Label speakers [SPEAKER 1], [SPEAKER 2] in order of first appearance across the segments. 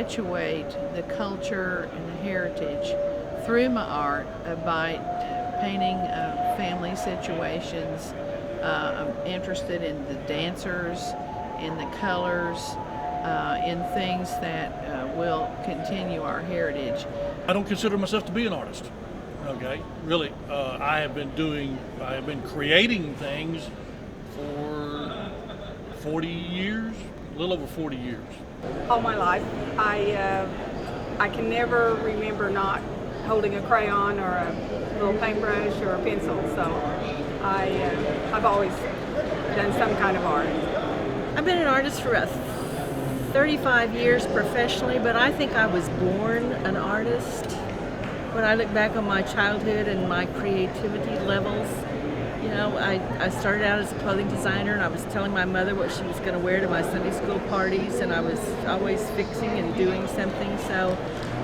[SPEAKER 1] perpetuate the culture and the heritage through my art by painting family situations. I'm interested in the dancers, in the colors, in things that will continue our heritage.
[SPEAKER 2] I don't consider myself to be an artist. Okay, really, I have been creating things for 40 years, a little over 40 years.
[SPEAKER 3] All my life, I can never remember not holding a crayon or a little paintbrush or a pencil. So I've always done some kind of art.
[SPEAKER 4] I've been an artist for 35 years professionally, but I think I was born an artist. When I look back on my childhood and my creativity levels, you know, I started out as a clothing designer, and I was telling my mother what she was going to wear to my Sunday school parties, and I was always fixing and doing something. So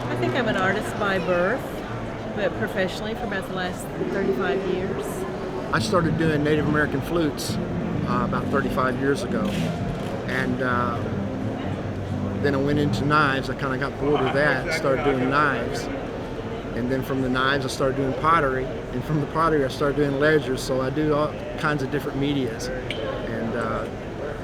[SPEAKER 4] I think I'm an artist by birth, but professionally for about the last 35 years.
[SPEAKER 5] I started doing Native American flutes about 35 years ago, and then I went into knives. I kind of got bored of that and started doing knives. And then from the knives, I started doing pottery. And from the pottery, I started doing ledgers. So I do all kinds of different medias. And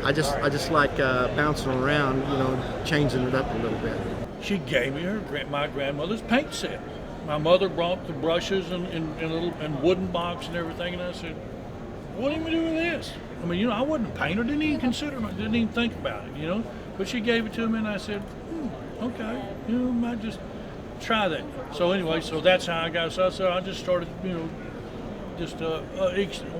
[SPEAKER 5] I just like bouncing around, you know, changing it up a little bit.
[SPEAKER 2] She gave me my grandmother's paint set. My mother brought the brushes and wooden box and everything, and I said, "What do we do with this?" I mean, you know, I wasn't a painter, didn't even think about it, you know. But she gave it to me, and I said, "Okay, you know, I might just try that." So anyway, so that's how I got started. So I just started, you know, I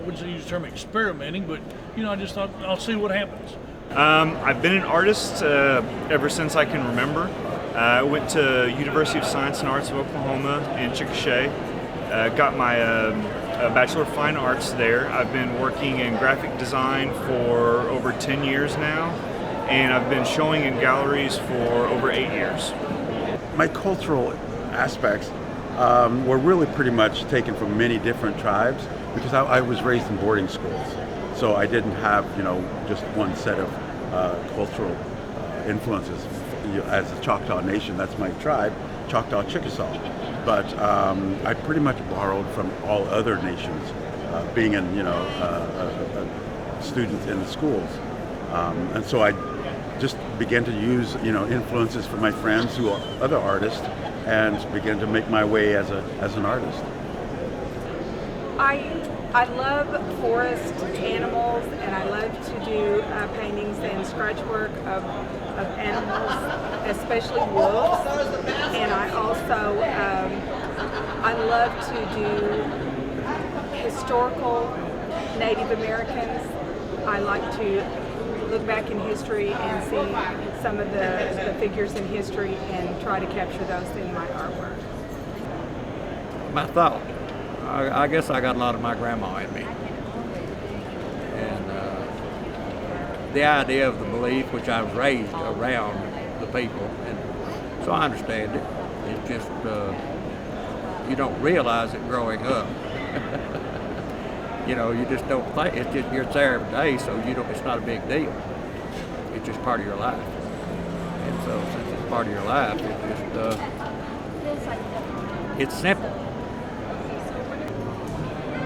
[SPEAKER 2] wouldn't use the term experimenting, but you know, I just thought I'll see what happens.
[SPEAKER 6] I've been an artist ever since I can remember. I went to University of Science and Arts of Oklahoma in Chickasha. Got my Bachelor of Fine Arts there. I've been working in graphic design for over 10 years now, and I've been showing in galleries for over 8 years.
[SPEAKER 7] My cultural aspects were really pretty much taken from many different tribes because I was raised in boarding schools. So I didn't have, you know, just one set of cultural influences. As a Choctaw Nation, that's my tribe, Choctaw Chickasaw. But I pretty much borrowed from all other nations, being in, you know, a student in the schools. And so I just began to use, you know, influences from my friends who are other artists, and began to make my way as an artist.
[SPEAKER 3] I love forest animals, and I love to do paintings and scratch work of animals, especially wolves. And I also I love to do historical Native Americans. I like to look back in history and see some of the figures in history and try to capture those in my artwork.
[SPEAKER 8] My thought. I guess I got a lot of my grandma in me. And the idea of the belief, which I was raised around the people, and so I understand it. It's just, you don't realize it growing up. You know, you just don't think, it's just, you're there every day, so you don't, it's not a big deal. It's just part of your life. And so since it's part of your life, it's just, it's simple.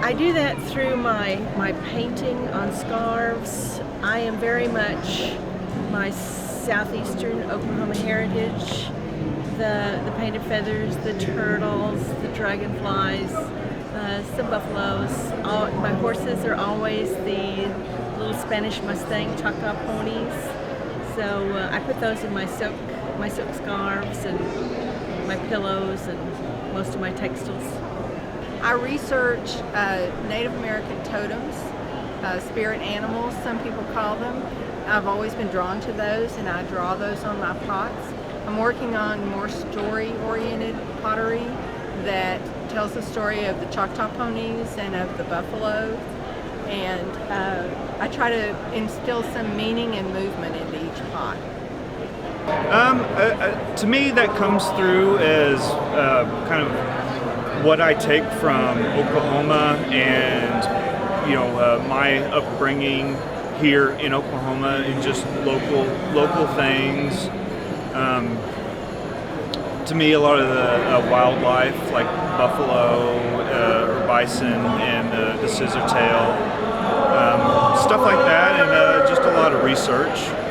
[SPEAKER 4] I do that through my painting on scarves. I am very much my southeastern Oklahoma heritage. The painted feathers, the turtles, the dragonflies, some buffaloes. My horses are always the little Spanish Mustang Choctaw ponies. So I put those in my silk scarves and my pillows and most of my textiles.
[SPEAKER 1] I research Native American totems, spirit animals, some people call them. I've always been drawn to those, and I draw those on my pots. I'm working on more story-oriented pottery that tells the story of the Choctaw ponies and of the buffalo. And I try to instill some meaning and movement into each pot.
[SPEAKER 6] To me, that comes through as kind of what I take from Oklahoma and, you know, my upbringing here in Oklahoma and just local things. to me, a lot of the wildlife, like buffalo or bison and the scissor tail, stuff like that, and just a lot of research.